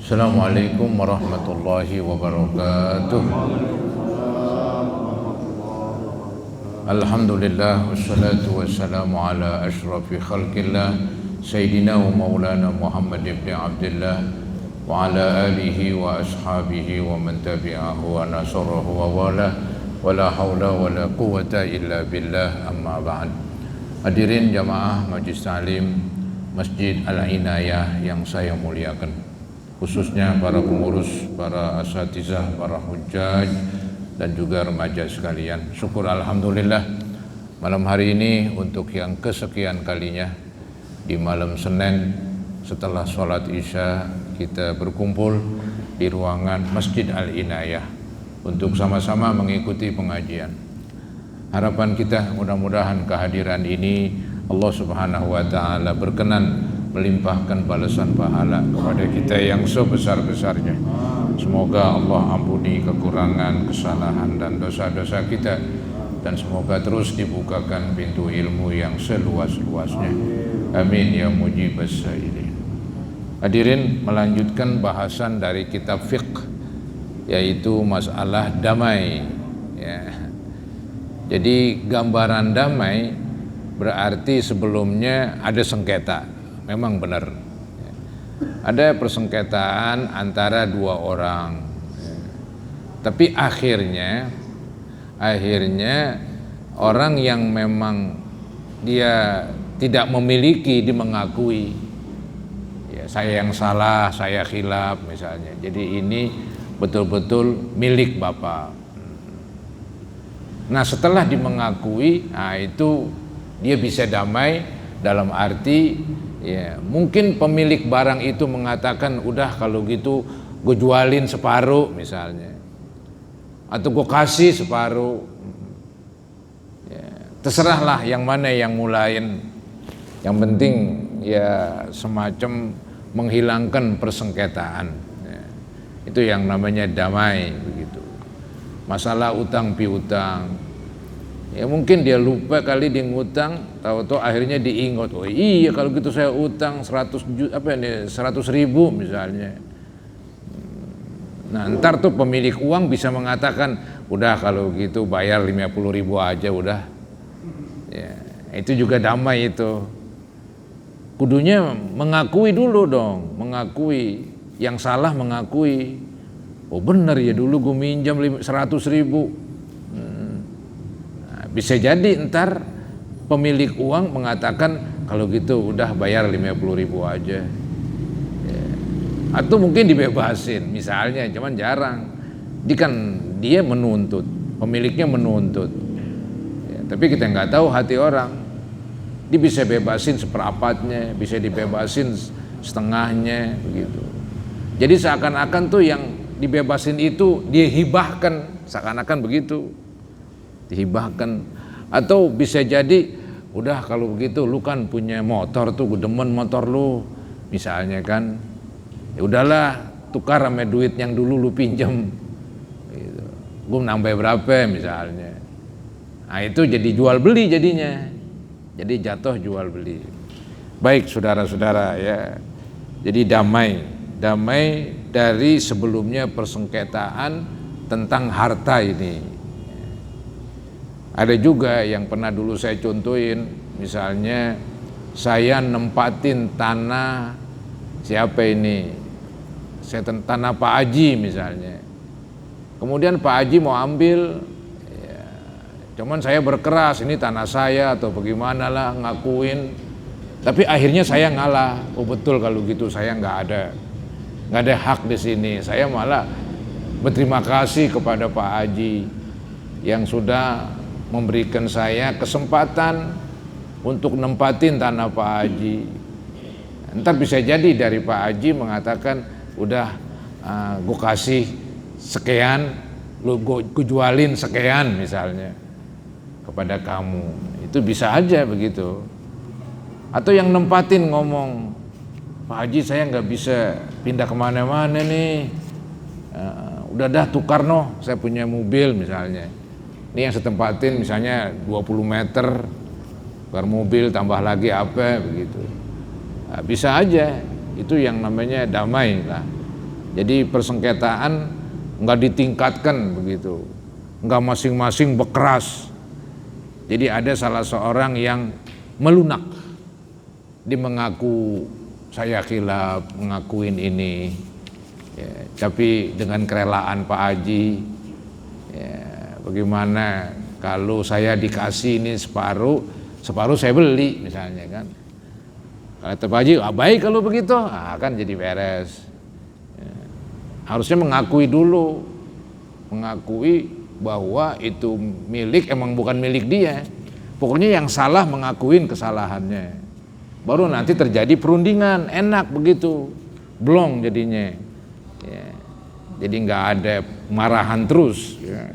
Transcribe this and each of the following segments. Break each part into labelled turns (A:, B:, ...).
A: Assalamualaikum warahmatullahi wabarakatuh. Alhamdulillah wassalatu wassalamu ala ashrafi khalqillah Sayyidina wa maulana Muhammad ibn Abdullah wa ala alihi wa ashabihi wa man tabi'ahu wa nasarahu wa wala wa la hawla wa la quwata illa billah, amma ba'd. Hadirin jamaah Majlis Ta'lim Masjid Al-Inayah yang saya muliakan, khususnya para pengurus, para asatizah, para hujjaj, dan juga remaja sekalian. Syukur alhamdulillah, malam hari ini untuk yang kesekian kalinya di malam Senin setelah sholat Isya kita berkumpul di ruangan Masjid Al-Inayah untuk sama-sama mengikuti pengajian. Harapan kita mudah-mudahan kehadiran ini Allah Subhanahu wa taala berkenan melimpahkan balasan pahala kepada kita yang sebesar-besarnya. Semoga Allah ampuni kekurangan, kesalahan dan dosa-dosa kita, dan semoga terus dibukakan pintu ilmu yang seluas-luasnya. Amin ya mujibas sa'ilin. Hadirin, melanjutkan bahasan dari kitab fiqh, yaitu masalah damai ya. Jadi gambaran damai berarti sebelumnya ada sengketa. Memang benar, ada persengketaan antara dua orang, tapi akhirnya orang yang memang dia tidak memiliki dia mengakui, ya, saya yang salah, saya khilaf misalnya, jadi ini betul-betul milik Bapak. Nah, setelah dimengakui, nah itu dia bisa damai dalam arti, ya, mungkin pemilik barang itu mengatakan, udah kalau gitu gue jualin separuh misalnya, atau gue kasih separuh, ya, terserahlah yang mana yang mulain, yang penting ya semacam menghilangkan persengketaan, ya. Itu yang namanya damai begitu. Masalah utang piutang, ya mungkin dia lupa kali dia ngutang, tahu-tahu akhirnya diingat, oh iya kalau gitu saya utang 100 ribu misalnya. Nah ntar tuh pemilik uang bisa mengatakan, udah kalau gitu bayar 50 ribu aja udah, ya, itu juga damai itu. Kudunya mengakui dulu dong, mengakui yang salah, mengakui, oh benar ya dulu gue minjam 100 ribu. Bisa jadi ntar pemilik uang mengatakan, kalau gitu udah bayar 50 ribu aja, ya. Atau mungkin dibebasin misalnya, cuman jarang. Dia menuntut, pemiliknya menuntut, ya, tapi kita nggak tahu hati orang. Dia bisa bebasin seperempatnya, bisa dibebasin setengahnya begitu. Jadi seakan-akan tuh yang dibebasin itu dia hibahkan, seakan-akan begitu, dihibahkan. Atau bisa jadi, udah kalau begitu lu kan punya motor tuh, gue demen motor lu misalnya kan, ya udahlah tukar sama duit yang dulu lu pinjam gitu. Gue nambah berapa misalnya. Nah itu jadi jual beli jadinya, jadi jatuh jual beli. Baik saudara-saudara ya, jadi damai dari sebelumnya persengketaan tentang harta ini. Ada juga yang pernah dulu saya contohin, misalnya saya nempatin tanah siapa ini, saya tanah Pak Haji misalnya, kemudian Pak Haji mau ambil, ya, cuman saya berkeras, ini tanah saya atau bagaimana lah ngakuin, tapi akhirnya saya ngalah. Oh betul kalau gitu saya nggak ada hak di sini. Saya malah berterima kasih kepada Pak Haji yang sudah memberikan saya kesempatan untuk nempatin tanah Pak Haji. Entar bisa jadi dari Pak Haji mengatakan, udah gue kasih sekian, gue jualin sekian misalnya kepada kamu. Itu bisa aja begitu. Atau yang nempatin ngomong, Pak Haji saya nggak bisa pindah kemana-mana nih, udah dah tukar noh, saya punya mobil misalnya. Ini yang setempatin misalnya 20 meter per mobil, tambah lagi apa begitu. Nah, bisa aja, itu yang namanya damai lah. Jadi persengketaan nggak ditingkatkan begitu, nggak masing-masing berkeras. Jadi ada salah seorang yang melunak, dia mengaku saya khilaf, mengakuin ini, ya, tapi dengan kerelaan Pak Haji, ya, bagaimana kalau saya dikasih ini separuh saya beli misalnya kan. Kata Pak Haji, baik kalau begitu, kan jadi beres. Ya, harusnya mengakui dulu, mengakui bahwa itu milik emang bukan milik dia. Pokoknya yang salah mengakuin kesalahannya. Baru nanti terjadi perundingan, enak begitu. Blong jadinya. Ya. Jadi nggak ada marahan terus. Ya.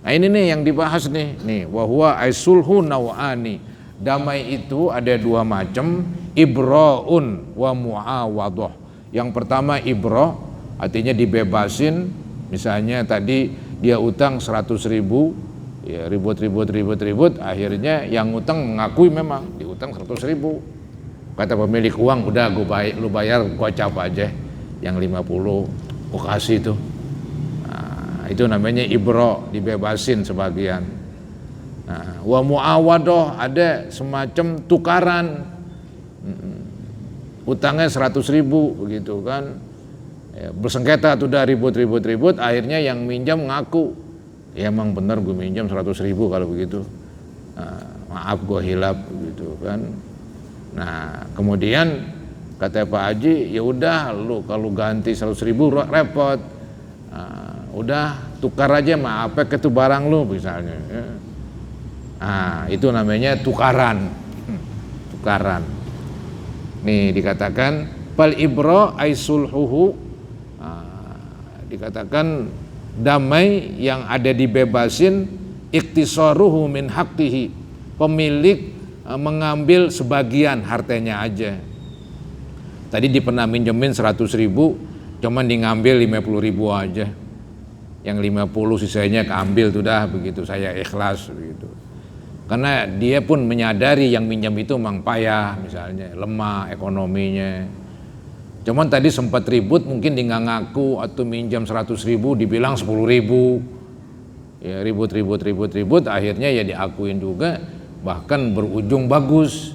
A: Nah ini nih yang dibahas nih wa huwa aisulhu naw'ani. Damai itu ada dua macam, ibra'un wa mu'awadah. Yang pertama ibra', artinya dibebasin. Misalnya tadi dia utang 100.000, ya ribut, akhirnya yang utang mengakui memang diutang 100.000. Kata pemilik uang, udah lu bayar gocap aja, yang 50 gua kasih itu. Nah, itu namanya ibro, dibebasin sebagian. Nah, wa muawadoh, ada semacam tukaran, utangnya 100.000 begitu kan. Ya, bersengketa tuh udah ribut, akhirnya yang minjam ngaku, ya emang bener gue minjam 100.000 kalau begitu, maaf gue hilap gitu kan. Nah kemudian kata Pak Haji, ya udah lu kalau ganti 100.000 repot, udah tukar aja maaf ke itu barang lu misalnya, ya. Itu namanya tukaran. Nih dikatakan fal ibra aisulhuhu, dikatakan damai yang ada dibebasin, iktisaruhu min haqqihi, pemilik mengambil sebagian hartanya aja. Tadi dia pernah minjemin 100.000, cuman diambil 50.000 aja, yang 50 sisanya keambil tuh dah begitu, saya ikhlas begitu. Karena dia pun menyadari yang minjam itu memang payah, misalnya lemah ekonominya. Cuman tadi sempat ribut, mungkin dia nggak ngaku atau minjam 100.000 dibilang 10.000, ya ribut, akhirnya ya diakuin juga, bahkan berujung bagus,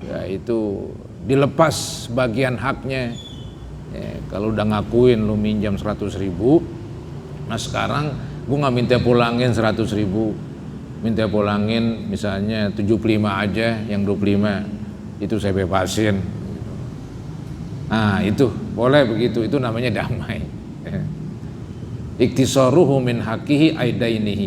A: yaitu dilepas bagian haknya. Ya, kalau udah ngakuin lu minjam 100.000, nah sekarang gua nggak minta pulangin 100.000, minta pulangin misalnya 75 aja, yang 25 itu saya bebasin. Nah itu boleh begitu, itu namanya damai. Iktisaruhu min haqqihi aidainihi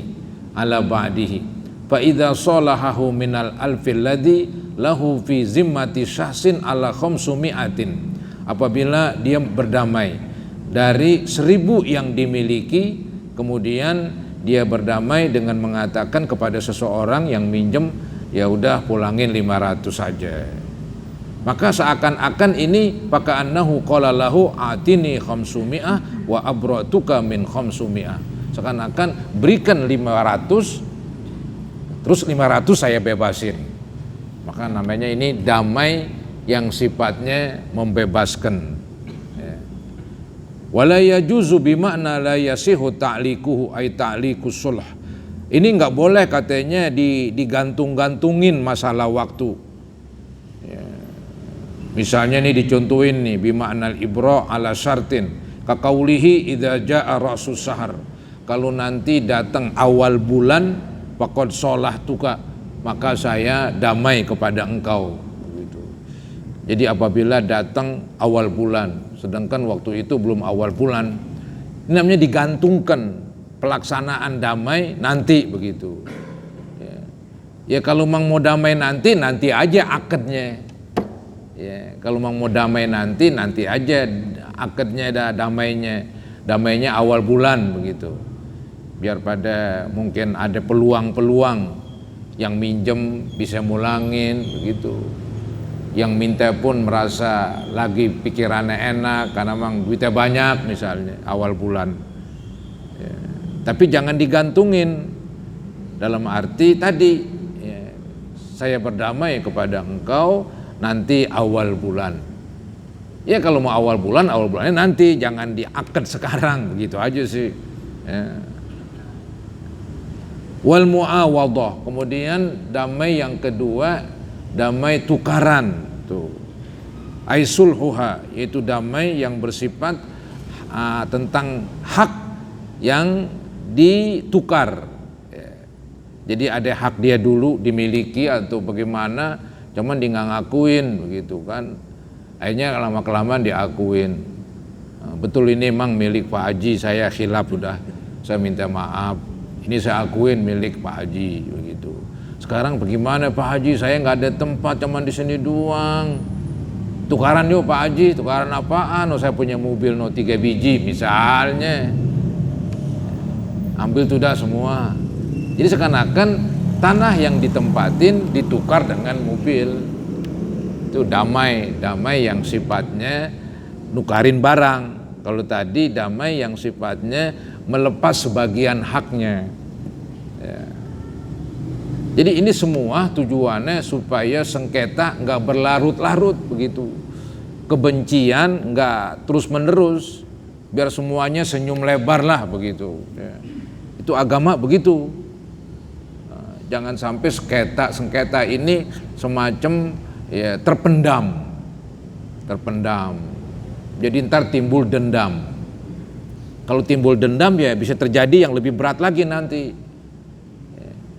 A: ala ba'dihi fa idza salahahu minal alfil ladzi lahu fi zimmati syahsin ala khamsumi'atin. Apabila dia berdamai dari 1.000 yang dimiliki, kemudian dia berdamai dengan mengatakan kepada seseorang yang minjem, ya udah pulangin 500 saja. Maka seakan-akan ini paka'annahu qala lahu atini khamsumi'ah wa abra'tuka min khamsumi'ah. Seakan-akan berikan 500, terus 500 saya bebasin. Maka namanya ini damai yang sifatnya membebaskan. Wala yajuzu bima'na la yasihu ta'likuhu ay ta'likus sulh. Ini enggak boleh katanya digantung-gantungin masalah waktu. Misalnya nih dicontohin nih bima'nal ibra ala syartin kaqaulihi idza jaa ra'sus sahar. Kalau nanti datang awal bulan faqad sholahtuka, maka saya damai kepada engkau gitu. Jadi apabila datang awal bulan sedangkan waktu itu belum awal bulan, ini namanya digantungkan pelaksanaan damai nanti begitu. Ya kalau mau damai nanti aja akadnya. Ya, kalau mau damai nanti aja akadnya, damainya awal bulan begitu. Biar pada mungkin ada peluang yang minjem bisa mulangin begitu. Yang minta pun merasa lagi pikirannya enak karena memang duitnya banyak misalnya awal bulan. Ya, tapi jangan digantungin dalam arti tadi, ya, saya berdamai kepada engkau nanti awal bulan. Ya kalau mau awal bulannya nanti, jangan diakad sekarang, begitu aja sih. Ya. Wal muawadhah, kemudian damai yang kedua, damai tukaran tuh. Aisulhuha, yaitu damai yang bersifat tentang hak yang ditukar. Ya. Jadi ada hak dia dulu dimiliki atau bagaimana, cuman dia nggak ngakuin begitu kan. Akhirnya lama-kelamaan diakuin. Betul ini emang milik Pak Haji, saya khilaf sudah, saya minta maaf. Ini saya akuin milik Pak Haji begitu. Sekarang bagaimana Pak Haji, saya nggak ada tempat, cuman di sini doang. Tukaran yuk Pak Haji, tukaran apaan? Oh saya punya mobil 3 biji misalnya. Ambil tuh dah semua. Jadi seakan-akan tanah yang ditempatin ditukar dengan mobil. Itu damai yang sifatnya nukarin barang. Kalau tadi damai yang sifatnya melepas sebagian haknya. Ya. Jadi ini semua tujuannya supaya sengketa nggak berlarut-larut begitu, kebencian nggak terus-menerus, biar semuanya senyum lebar lah begitu. Ya. Itu agama begitu. Nah, jangan sampai sengketa ini semacam ya terpendam. Jadi ntar timbul dendam. Kalau timbul dendam ya bisa terjadi yang lebih berat lagi nanti.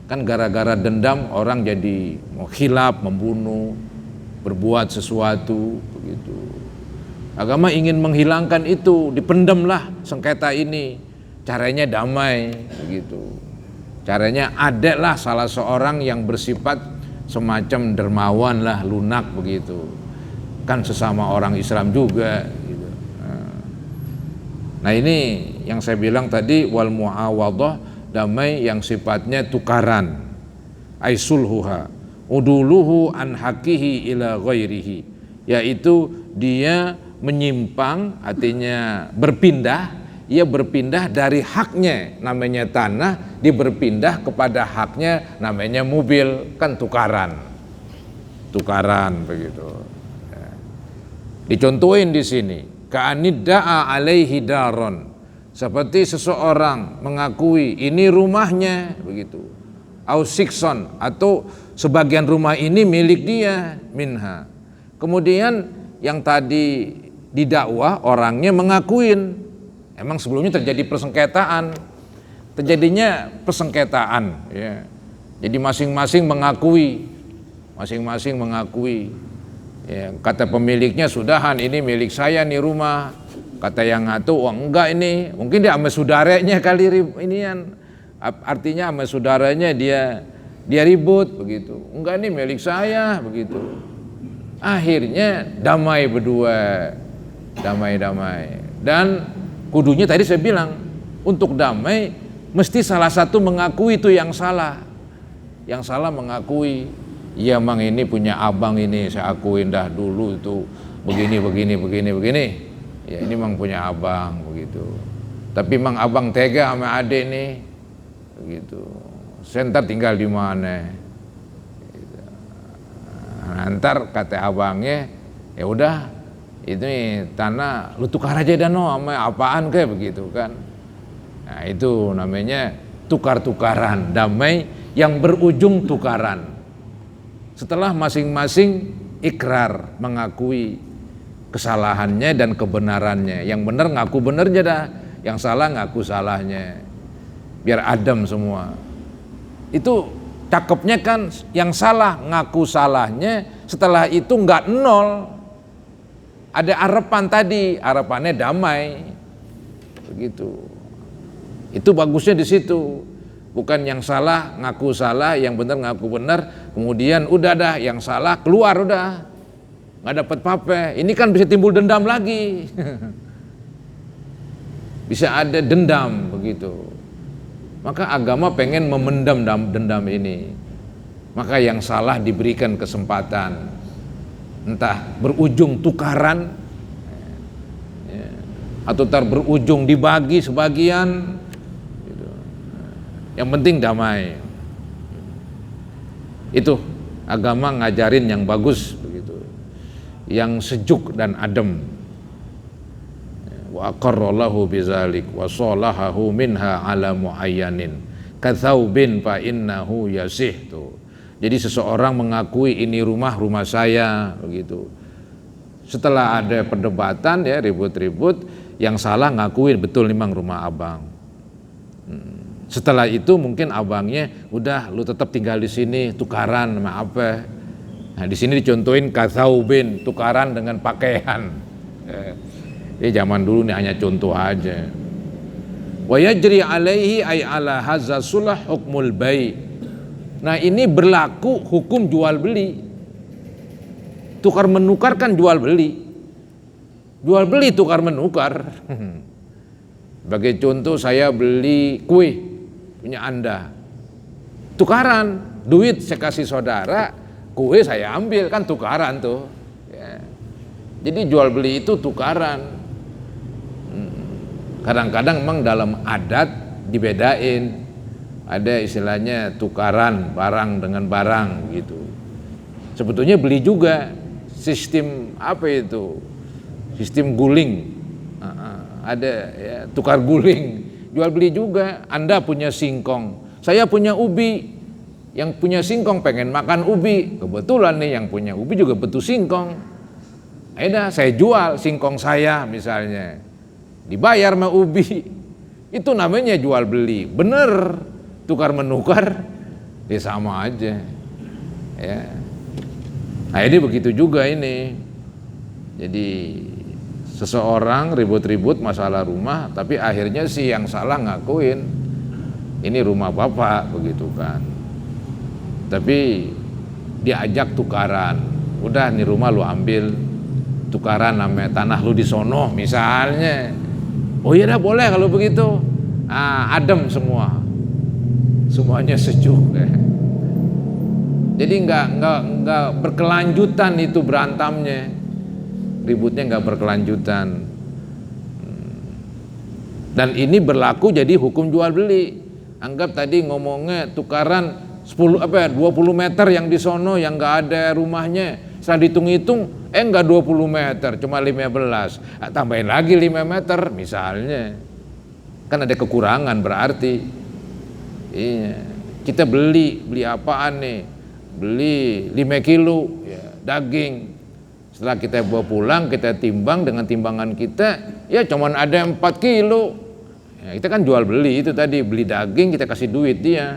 A: Kan gara-gara dendam orang jadi mau khilaf, membunuh, berbuat sesuatu begitu. Agama ingin menghilangkan itu, dipendamlah sengketa ini. Caranya damai begitu. Caranya ada lah salah seorang yang bersifat semacam dermawan lah, lunak begitu. Kan sesama orang Islam juga gitu. Nah ini yang saya bilang tadi, wal muawadhah, damai yang sifatnya tukaran. Aisulhuha uduluhu an haqihi ila ghairihi, yaitu dia menyimpang, artinya berpindah. Ia berpindah dari haknya namanya tanah, dia berpindah kepada haknya namanya mobil, kan tukaran begitu. Ya. Dicontohin di sini, ka'anidda'a alaihi daron, seperti seseorang mengakui ini rumahnya begitu, au sikson, atau sebagian rumah ini milik dia, minha. Kemudian yang tadi didakwah orangnya mengakuin. Emang sebelumnya terjadi persengketaan, terjadinya persengketaan, ya. Jadi masing-masing mengakui, ya. Kata pemiliknya, sudahan ini milik saya nih rumah. Kata yang ngatu, oh enggak ini, mungkin dia sama saudaranya kali inian, artinya sama saudaranya dia ribut begitu. Enggak ini milik saya begitu. Akhirnya damai berdua, damai. Dan kudunya tadi saya bilang, untuk damai mesti salah satu mengakui itu yang salah. Yang salah mengakui, iya mang ini punya abang ini, saya akuin dah dulu itu begini. Ya ini mang punya abang begitu. Tapi mang abang tega sama adik nih begitu. Saya ntar tinggal di mana? Gitu. Nah, ntar kata abangnya, ya udah, itu tanah lu tukar aja dan sama apaan kayak begitu kan. Nah itu namanya tukar-tukaran, damai yang berujung tukaran. Setelah masing-masing ikrar, mengakui kesalahannya dan kebenarannya. Yang benar ngaku benernya dah, yang salah ngaku salahnya, biar adem semua. Itu cakepnya kan, yang salah ngaku salahnya, setelah itu nggak nol. Ada harapan tadi, harapannya damai, begitu. Itu bagusnya di situ. Bukan yang salah ngaku salah, yang benar ngaku benar, kemudian udah dah yang salah keluar udah, nggak dapat apa-apa. Ini kan bisa timbul dendam lagi, bisa ada dendam begitu. Maka agama pengen memendam dendam ini. Maka yang salah diberikan kesempatan. Entah berujung tukaran, ya, atau berujung dibagi sebagian, gitu. Yang penting damai. Itu agama ngajarin yang bagus begitu, yang sejuk dan adem. wa aqarralahu bizalik wa salahahu minha ala muayyanin katsaubin fa innahu yasih. Tuh. Jadi seseorang mengakui ini rumah saya begitu. Setelah ada perdebatan ya, ribut-ribut, yang salah ngakuin betul memang rumah abang. Setelah itu mungkin abangnya udah lu tetap tinggal di sini, tukaran sama apa. Nah, di sini dicontohin katsaubin, tukaran dengan pakaian. Zaman dulu nih hanya contoh aja. Wa yajri alaihi ay ala hadza sulah hukmul bai'. Nah, ini berlaku hukum jual beli. Tukar menukar kan jual beli. Jual beli tukar menukar. Sebagai contoh, saya beli kue punya Anda. Tukaran, duit saya kasih saudara, kue saya ambil, kan tukaran tuh. Ya. Jadi jual beli itu tukaran. Kadang-kadang memang dalam adat dibedain. Ada istilahnya tukaran barang dengan barang gitu. Sebetulnya beli juga. Sistem apa itu? Sistem guling. Ada ya, tukar guling. Jual beli juga. Anda punya singkong, saya punya ubi. Yang punya singkong pengen makan ubi. Kebetulan nih yang punya ubi juga butuh singkong. Ayo saya jual singkong saya misalnya. Dibayar sama ubi. Itu namanya jual beli. Bener. Tukar menukar. Ya sama aja. Ya. Nah ini begitu juga ini. Jadi seseorang ribut-ribut masalah rumah, tapi akhirnya si yang salah ngakuin ini rumah bapak begitu kan. Tapi diajak tukaran, udah nih rumah lu ambil, tukaran namanya tanah lu di sono misalnya. Oh iya dah boleh kalau begitu. Adem semua, semuanya sejuk. Jadi nggak berkelanjutan itu berantamnya, ributnya nggak berkelanjutan. Dan ini berlaku jadi hukum jual beli. Anggap tadi ngomongnya tukaran 20 meter yang di sono yang nggak ada rumahnya. Setelah dihitung-hitung, nggak 20 meter, cuma 15. Tambahin lagi 5 meter misalnya. Kan ada kekurangan berarti. Iya. Kita beli apaan nih? Beli 5 kilo ya, daging. Setelah kita bawa pulang, kita timbang dengan timbangan kita, ya cuman ada 4 kilo. Ya, kita kan jual beli itu tadi, beli daging kita kasih duit dia.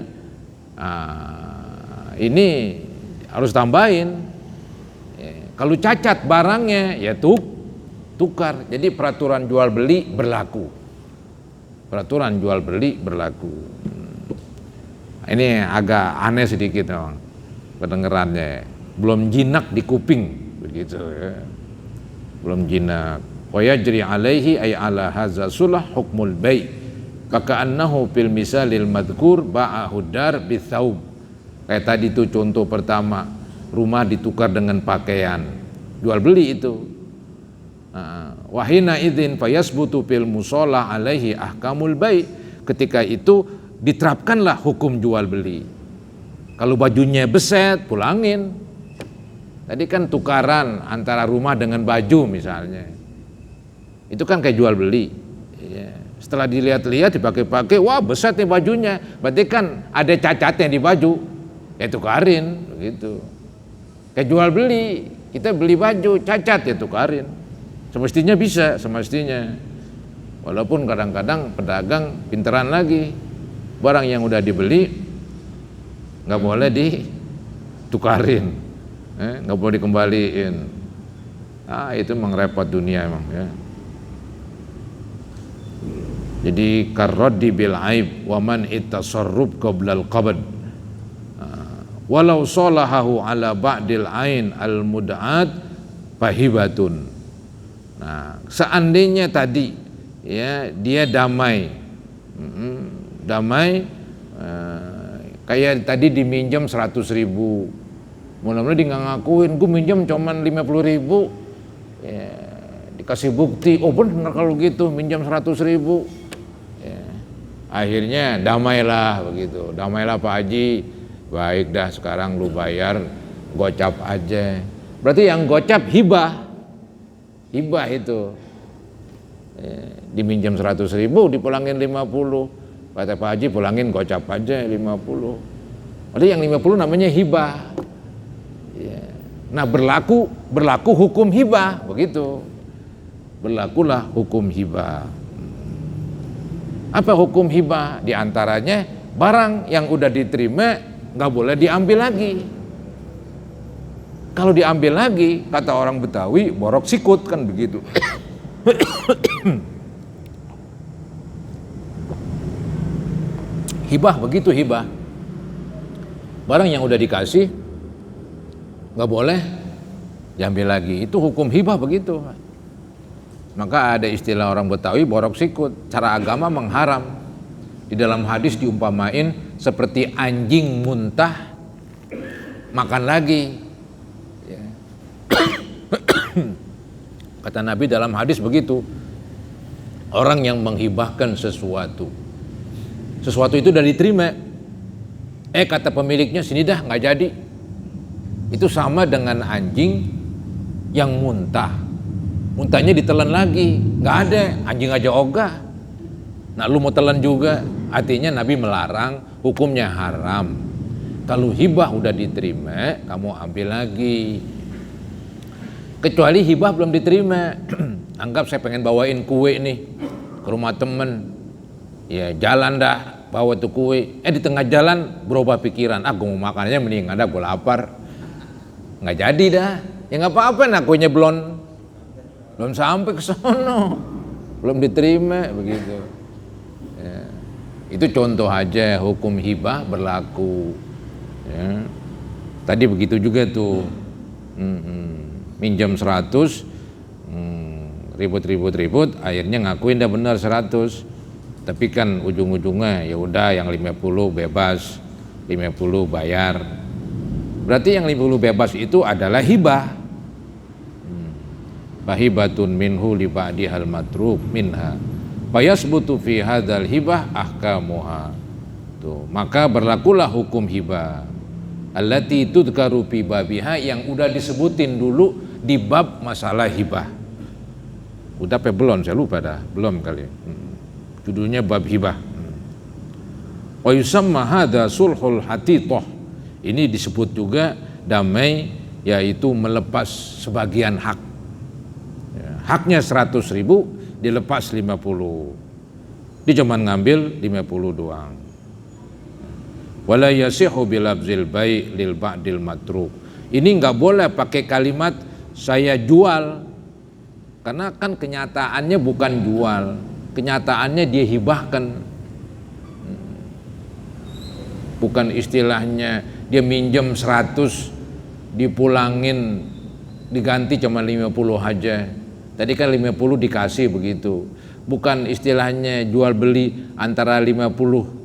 A: Ini harus tambahin. Ya, kalau cacat barangnya, ya tukar. Jadi peraturan jual beli berlaku. Peraturan jual beli berlaku. Ini agak aneh sedikit dong. Kedengerannya belum jinak di kuping begitu ya. Belum jinak. Wa yajri alaihi ay ala hadza sulah hukmul bai'. Ka'annahu fil misalil madhkur ba'ahu dar bithaub. Kayak tadi itu contoh pertama, rumah ditukar dengan pakaian. Jual beli itu. Wa hina idzin fayasbutu fil musalla alaihi ahkamul bai'. Ketika itu diterapkanlah hukum jual beli. Kalau bajunya beset, pulangin. Tadi kan tukaran antara rumah dengan baju misalnya. Itu kan kayak jual beli. Ya. Setelah dilihat-lihat, dipakai-pakai, wah beset nih bajunya. Berarti kan ada cacatnya di baju. Ya tukarin, begitu. Kayak jual beli, kita beli baju, cacat ya tukarin. Semestinya bisa, semestinya. Walaupun kadang-kadang pedagang pinteran lagi. Barang yang udah dibeli, nggak boleh ditukarin, nggak boleh dikembaliin. Itu memang repot dunia emang ya. Jadi karroddi bil aib wa man itasarrub qabla al qabd walau salahahu ala ba'dil ain al mud'at fahibatun. Nah, seandainya tadi ya dia damai, kayak tadi diminjam 100.000, mulai-mulai dia nggak ngakuin, gue minjam cuman 50.000, ya, dikasih bukti, oh benar kalau gitu minjam 100.000, ya. Akhirnya damailah begitu, damailah Pak Haji, baik dah sekarang lu bayar gocap aja, berarti yang gocap hibah itu, Diminjam 100.000 dipulangin 50, kata Pak Haji pulangin gocap aja 50. Padahal yang 50 namanya hibah. Nah berlaku hukum hibah begitu. Berlakulah hukum hibah. Apa hukum hibah? Di antaranya barang yang udah diterima nggak boleh diambil lagi. Kalau diambil lagi, kata orang Betawi, borok sikut kan begitu. Hibah begitu hibah. Barang yang udah dikasih nggak boleh diambil lagi. Itu hukum hibah begitu. Maka ada istilah orang Betawi borok sikut. Cara agama mengharam. Di dalam hadis diumpamain seperti anjing muntah makan lagi. Kata Nabi dalam hadis begitu, orang yang menghibahkan sesuatu itu udah diterima, kata pemiliknya sini dah nggak jadi, itu sama dengan anjing yang muntahnya ditelan lagi, nggak ada, anjing aja ogah, nah lu mau telan juga, artinya Nabi melarang, hukumnya haram. Kalau hibah udah diterima, kamu ambil lagi. Kecuali hibah belum diterima. Anggap saya pengen bawain kue nih ke rumah temen, ya jalan dah bawa tuh kue, di tengah jalan berubah pikiran, gue mau makannya mending ada, gue lapar, nggak jadi dah. Ya nggak apa-apa, nah kuenya belum sampai ke sono, belum diterima begitu. Ya. Itu contoh aja hukum hibah berlaku. Ya. Tadi begitu juga tuh. Minjam 100, ribut, akhirnya ngakuin dah benar 100, tapi kan ujung-ujungnya ya udah yang 50 bebas, 50 bayar. Berarti yang 50 bebas itu adalah hibah. Fahibatun minhu li ba'dihal matruk minha. Fayasbutu fi hadzal hibah ahkamuha. Tuh, maka berlakulah hukum hibah. Allati tudkaru fi babiha, yang udah disebutin dulu di bab masalah hibah. Udah apa belum? Saya lupa dah. Belum kali. Judulnya bab hibah. Wa yusamma hadza sulhul hatithah. Ini disebut juga damai, yaitu melepas sebagian hak. Ya, haknya 100.000 dilepas 50. Dia cuma ngambil 50 doang. Wala yasihu bilabzil bai' lil ba'dil matruk. Ini nggak boleh pakai kalimat saya jual, karena kan kenyataannya bukan jual, kenyataannya dia hibahkan. Bukan istilahnya dia minjem 100 dipulangin diganti cuma 50 aja. Tadi kan 50 dikasih begitu. Bukan istilahnya jual beli antara 50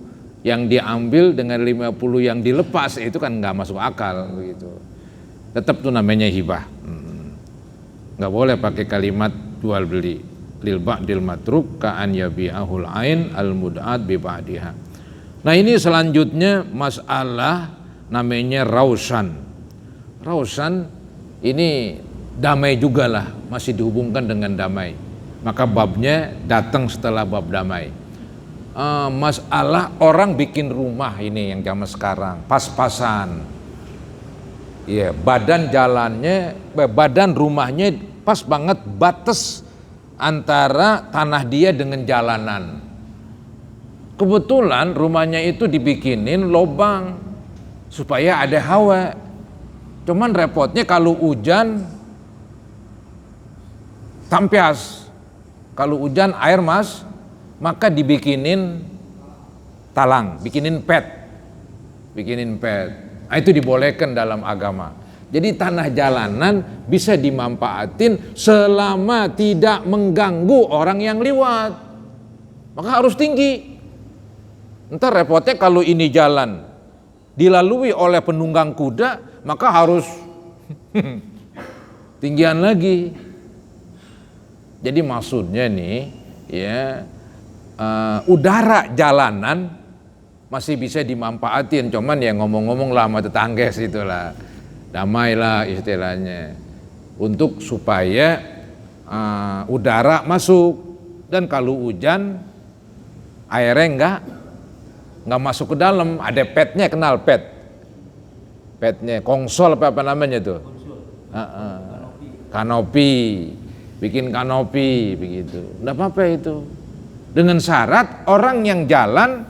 A: yang diambil dengan 50 yang dilepas, itu kan nggak masuk akal begitu. Tetap tuh namanya hibah. Nggak boleh pakai kalimat jual beli. Lil ba'dil matruk ka'an yabi'ahul ain al mud'at bi ba'diha. Nah ini selanjutnya masalah namanya rausan. Rausan ini damai juga lah, masih dihubungkan dengan damai. Maka babnya datang setelah bab damai. Masalah orang bikin rumah ini yang zaman sekarang, pas-pasan. Ya, badan rumahnya pas banget batas antara tanah dia dengan jalanan. Kebetulan rumahnya itu dibikinin lobang supaya ada hawa. Cuman repotnya kalau hujan tampias. Kalau hujan air maka dibikinin talang, bikinin pet. Nah, itu dibolehkan dalam agama. Jadi tanah jalanan bisa dimanfaatin selama tidak mengganggu orang yang lewat. Maka harus tinggi. Ntar repotnya kalau ini jalan dilalui oleh penunggang kuda, maka harus tinggian lagi. Jadi maksudnya nih, ya, udara jalanan masih bisa dimanfaatin, cuman ya ngomong-ngomong lah sama tetangga situlah, damailah istilahnya, untuk supaya udara masuk. Dan kalau hujan airnya nggak masuk ke dalam, ada petnya, kenal petnya konsol apa namanya tuh, kanopi, bikin kanopi begitu, nggak apa-apa itu, dengan syarat orang yang jalan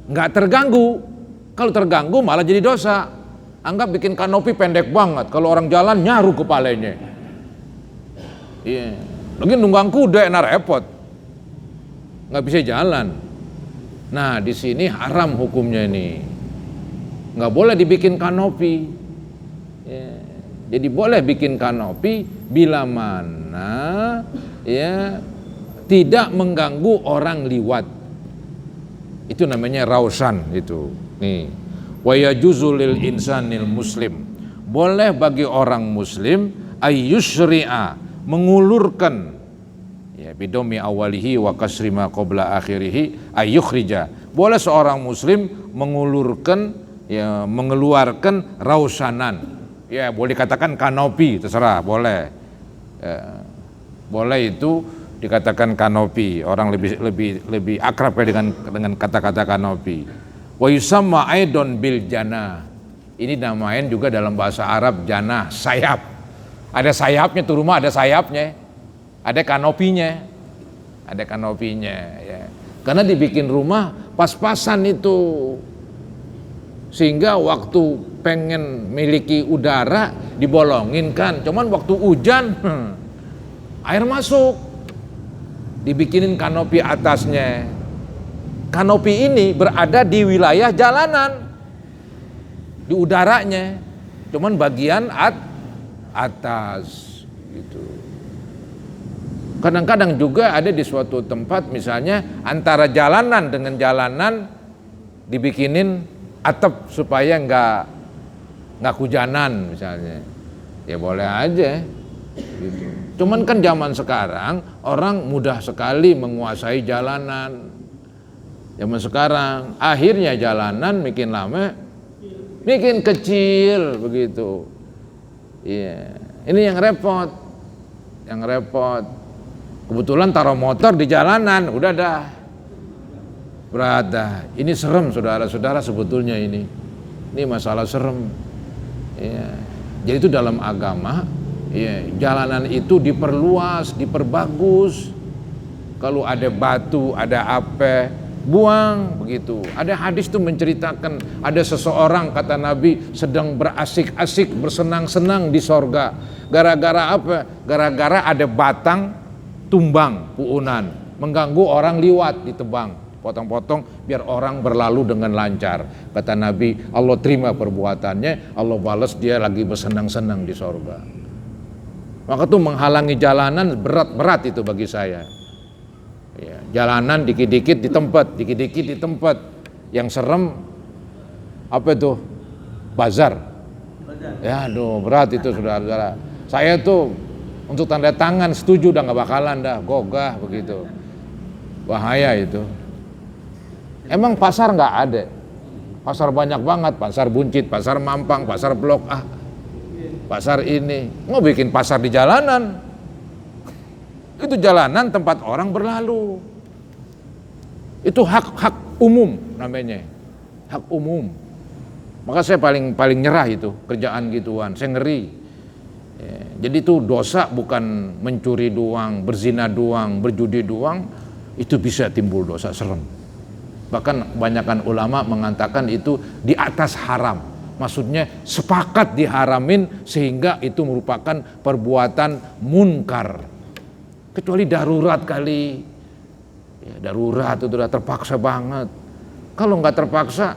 A: nggak terganggu. Kalau terganggu malah jadi dosa. Anggap bikin kanopi pendek banget, kalau orang jalan nyaru kepalanya. Iya, lagi nunggang kuda enak repot, nggak bisa jalan. Nah di sini haram hukumnya ini, nggak boleh dibikin kanopi. Ya, jadi boleh bikin kanopi bila mana ya tidak mengganggu orang liwat. Itu namanya rausan itu. Nih, wa yajuzu lil insanil muslim, boleh bagi orang muslim ayyusri'a, mengulurkan ya bidomi awalihi wa kasri ma qabla akhirih ayyukhrija, boleh seorang muslim mengulurkan ya mengeluarkan rausanan, ya boleh dikatakan kanopi, terserah, boleh ya, boleh itu dikatakan kanopi, orang lebih akrab dengan kata-kata kanopi. Wa yusamma aidon bil janah, ini namain juga dalam bahasa Arab janah, sayap. Ada sayapnya tuh, rumah ada sayapnya, ada kanopinya, ya. Karena dibikin rumah pas-pasan itu, sehingga waktu pengen miliki udara dibolongin kan, cuman waktu hujan air masuk, dibikinin kanopi atasnya. Kanopi ini berada di wilayah jalanan, di udaranya, cuman bagian atas gitu. Kadang-kadang juga ada di suatu tempat, misalnya antara jalanan dengan jalanan dibikinin atap supaya nggak hujanan misalnya, ya boleh aja gitu. Cuman kan zaman sekarang orang mudah sekali menguasai jalanan. Zaman sekarang akhirnya jalanan makin lama makin kecil begitu. Iya, ini yang repot. Kebetulan taruh motor di jalanan, udah dah. Berat dah. Ini serem saudara-saudara sebetulnya ini. Ini masalah serem. Iya. Jadi itu dalam agama, ya, jalanan itu diperluas, diperbagus. Kalau ada batu, ada apa, buang begitu. Ada hadis tuh menceritakan ada seseorang, kata Nabi, sedang berasik-asik, bersenang-senang di sorga. Gara-gara apa? Gara-gara ada batang tumbang, puunan, mengganggu orang liwat, ditebang, potong-potong biar orang berlalu dengan lancar. Kata Nabi, Allah terima perbuatannya, Allah balas dia lagi bersenang-senang di sorga. Maka tuh menghalangi jalanan berat itu bagi saya. Ya, jalanan dikit-dikit di tempat, yang serem apa itu? Bazar. Ya, aduh berat itu saudara-saudara. Saya tuh untuk tanda tangan setuju udah nggak bakalan dah, gogah begitu. Bahaya itu. Emang pasar nggak ada? Pasar banyak banget, pasar Buncit, pasar Mampang, pasar Blok A, pasar ini. Mau bikin pasar di jalanan? Itu jalanan tempat orang berlalu. Itu hak umum namanya, hak umum. Maka saya paling nyerah itu kerjaan gituan, saya ngeri. Ya, jadi itu dosa bukan mencuri doang, berzina doang, berjudi doang, itu bisa timbul dosa serem. Bahkan kebanyakan ulama mengatakan itu di atas haram. Maksudnya sepakat diharamin sehingga itu merupakan perbuatan munkar. Kecuali darurat kali, ya, darurat itu udah terpaksa banget. Kalau nggak terpaksa,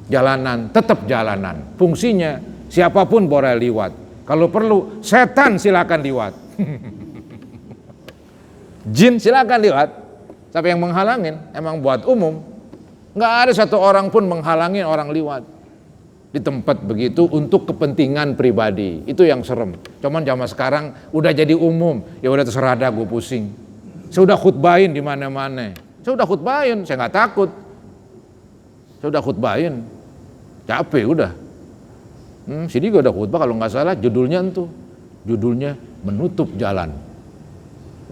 A: jalanan tetap jalanan. Fungsinya siapapun boleh liwat. Kalau perlu setan silakan liwat, jin silakan liwat. Siapa yang menghalangin? Emang buat umum. Nggak ada satu orang pun menghalangi orang liwat di tempat begitu untuk kepentingan pribadi. Itu yang serem. Cuman zaman sekarang udah jadi umum, ya udah terserah dah, gue pusing. Saya udah khutbahin di mana-mana. Saya udah khutbahin, saya nggak takut. Saya udah khutbahin, capek udah. Sini gue udah khutbah kalau nggak salah judulnya menutup jalan.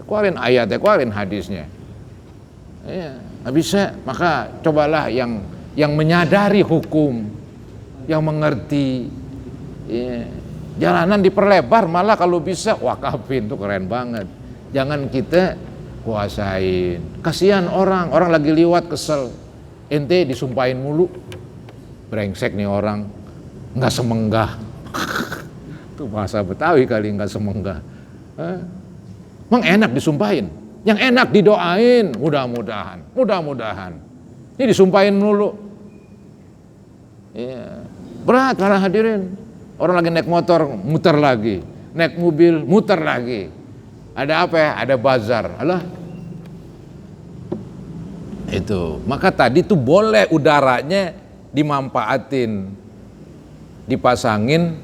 A: keluarin ayatnya, keluarin hadisnya. Ya, nggak bisa. Maka cobalah yang menyadari hukum, yang mengerti. Ya. Jalanan diperlebar, malah kalau bisa wakafin, tuh keren banget. Jangan kita kuasain. Kasihan orang lagi liwat kesel, ente disumpahin mulu, brengsek nih orang, nggak semenggah. Tuh bahasa Betawi kali, nggak semenggah. Emang enak disumpahin, yang enak didoain, mudah-mudahan. Ini disumpahin mulu. Ya. Berat para hadirin. Orang lagi naik motor, muter lagi. Naik mobil, muter lagi. Ada apa ya? Ada bazar. Alah. Itu. Maka tadi tuh boleh udaranya dimanfaatin. Dipasangin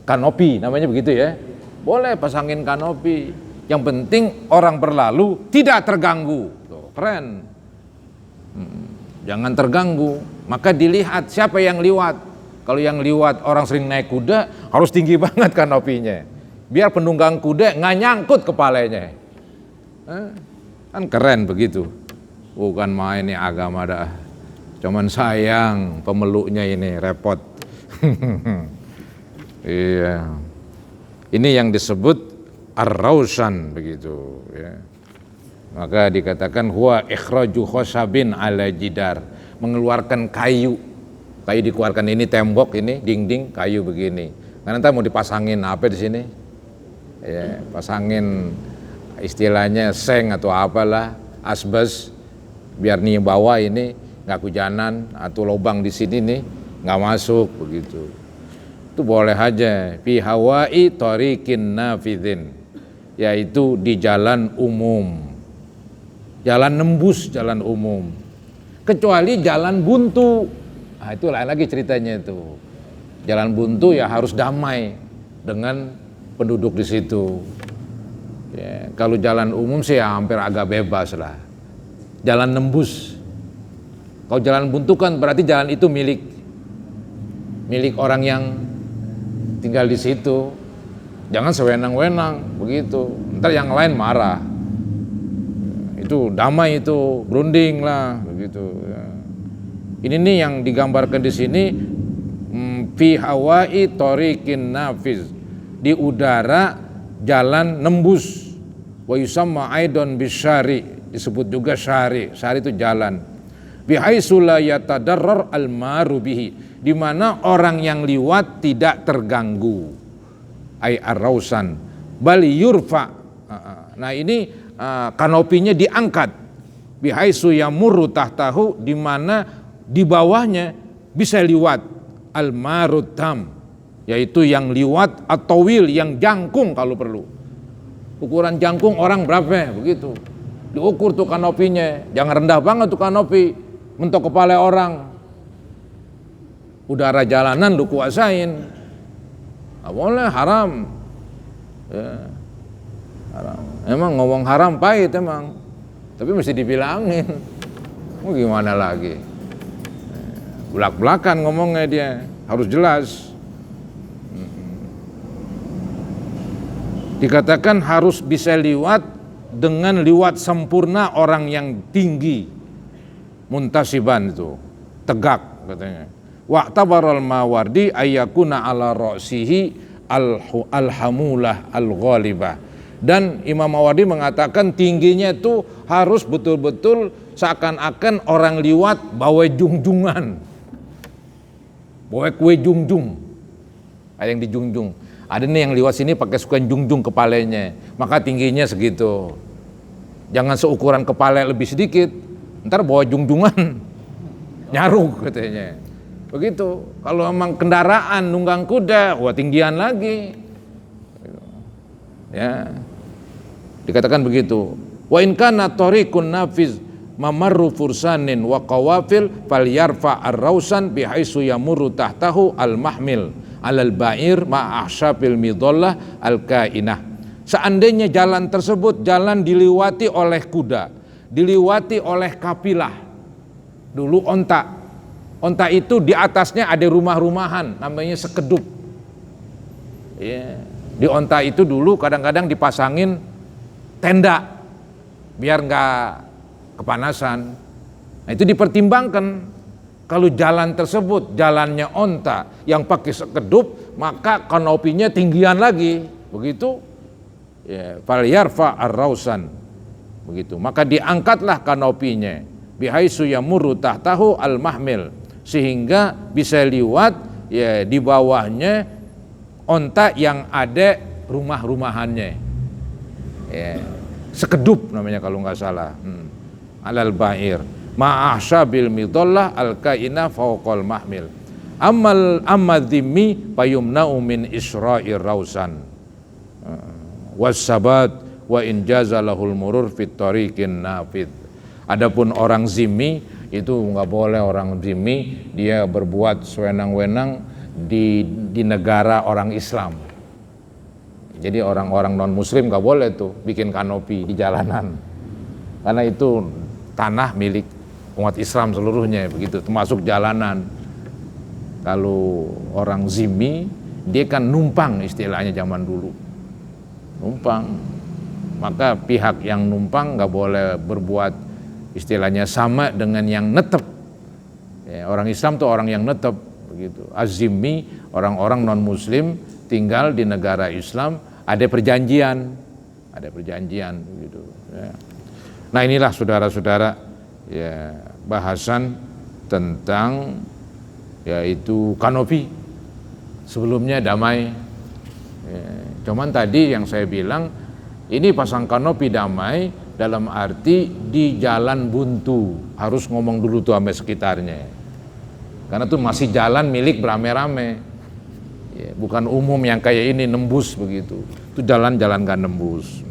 A: kanopi, namanya begitu ya. Boleh pasangin kanopi. Yang penting orang berlalu tidak terganggu. Tuh, keren. Jangan terganggu. Maka dilihat siapa yang liwat. Kalau yang liwat orang sering naik kuda, harus tinggi banget kanopinya. Biar penunggang kuda nggak nyangkut kepalanya. Kan keren begitu. Bukan main nih agama dah. Cuman sayang pemeluknya ini repot. Iya. Ini yang disebut ar-rausan begitu. Ya. Maka dikatakan huwa ikhraju khosabin ala jidar, mengeluarkan kayu. Kayu dikeluarkan, ini tembok, ini dinding kayu begini. Nah, nanti mau dipasangin apa di sini? Ya, pasangin istilahnya seng atau apalah, asbes, biar nih bawah ini nggak hujanan atau lubang di sini nih nggak masuk begitu. Itu boleh aja. Fi hawai tariqin nafidhin, yaitu di jalan umum, jalan nembus, jalan umum. Kecuali jalan buntu. Nah, itu lain lagi ceritanya itu. Jalan buntu ya harus damai dengan penduduk di situ. Ya, kalau jalan umum sih ya hampir agak bebas lah. Jalan nembus. Kalau jalan buntu kan berarti jalan itu milik orang yang tinggal di situ. Jangan sewenang-wenang begitu. Ntar yang lain marah. Itu damai itu, berunding lah begitu. Ya. Ini nih yang digambarkan di sini, fi hawai tariqin nafiz, di udara jalan nembus. Wa yusamma aidan bisyari, disebut juga syari. Syari itu jalan. Bi haitsu la yatadarrar al-maru bihi, di mana orang yang liwat tidak terganggu. Ai ar-rausan bal yurfa. Nah, ini kanopinya diangkat. Bi haitsu yamurru tahtahu, di mana di bawahnya bisa liwat al-marutam, yaitu yang liwat atau wil, yang jangkung kalau perlu. Ukuran jangkung orang berapa begitu. Diukur tuh kanopinya, jangan rendah banget tuh kanopi, mentok kepala orang. Udara jalanan lu kuasain. Nggak boleh, haram. Ya, haram. Emang ngomong haram pahit emang, tapi mesti dibilangin. Mau gimana lagi? Belak-belakan ngomongnya dia, harus jelas. Dikatakan harus bisa liwat dengan liwat sempurna orang yang tinggi, muntasiban itu, tegak katanya. Wa'tabaral Mawardi ayyakuna ala ra'sihi alhamulah al-ghalibah. Dan Imam Mawardi mengatakan tingginya itu harus betul-betul seakan-akan orang liwat bawa jungjungan. Bawa kue jungjung, ada yang dijungjung. Ada nih yang liwat sini pakai suka jungjung kepalanya, maka tingginya segitu. Jangan seukuran kepala lebih sedikit, ntar bawa jungjungan, nyaruk katanya. Begitu. Kalau memang kendaraan nunggang kuda, wah tinggian lagi. Ya, dikatakan begitu. Wa in kana tariqun nafiz mamarru fursanin wa qawafil falyarfa ar-rausan bihaitsu yamurru tahtahu al-mahmil alal ba'ir ma'ahsyafil midallah al-kainah. Seandainya jalan tersebut jalan diliwati oleh kuda, diliwati oleh kapilah. Dulu onta. Onta itu di atasnya ada rumah-rumahan namanya sekedup. Ya. Di onta itu dulu kadang-kadang dipasangin tenda. biar nggak kepanasan. Nah, itu dipertimbangkan. Kalau jalan tersebut jalannya onta yang pakai sekedup, maka kanopinya tinggian lagi, begitu. Ya, fal yarfa ar-rausan, begitu. Maka diangkatlah kanopinya, bihaitsu yamurru tahtahu al-mahmil, sehingga bisa liwat ya di bawahnya onta yang ada rumah-rumahannya. Ya, sekedup namanya kalau nggak salah. Alal ba'ir ma'ahsyabil midallah al-kaina fawqal mahmil amma dhimmi payumna'u min isra'ir rausan wassabat wa in jazalahul murur fit tariqin nafid. Adapun orang zimmi itu nggak boleh, orang zimmi dia berbuat sewenang-wenang di negara orang Islam. Jadi orang-orang non muslim nggak boleh tuh bikin kanopi di jalanan, karena itu tanah milik umat Islam seluruhnya, begitu, termasuk jalanan. Kalau orang zimmi, dia kan numpang, istilahnya zaman dulu, numpang. Maka pihak yang numpang nggak boleh berbuat istilahnya sama dengan yang netep. Ya, orang Islam tuh orang yang netep, begitu. Az-zimmi, orang-orang non muslim tinggal di negara Islam, ada perjanjian, begitu. Ya. Nah, inilah saudara-saudara, ya, bahasan tentang yaitu kanopi. Sebelumnya damai. Ya, cuman tadi yang saya bilang ini pasang kanopi damai dalam arti di jalan buntu, harus ngomong dulu tuh sama sekitarnya. Karena tuh masih jalan milik berame-rame. Ya, bukan umum yang kayak ini nembus begitu. Itu jalan-jalan gak nembus.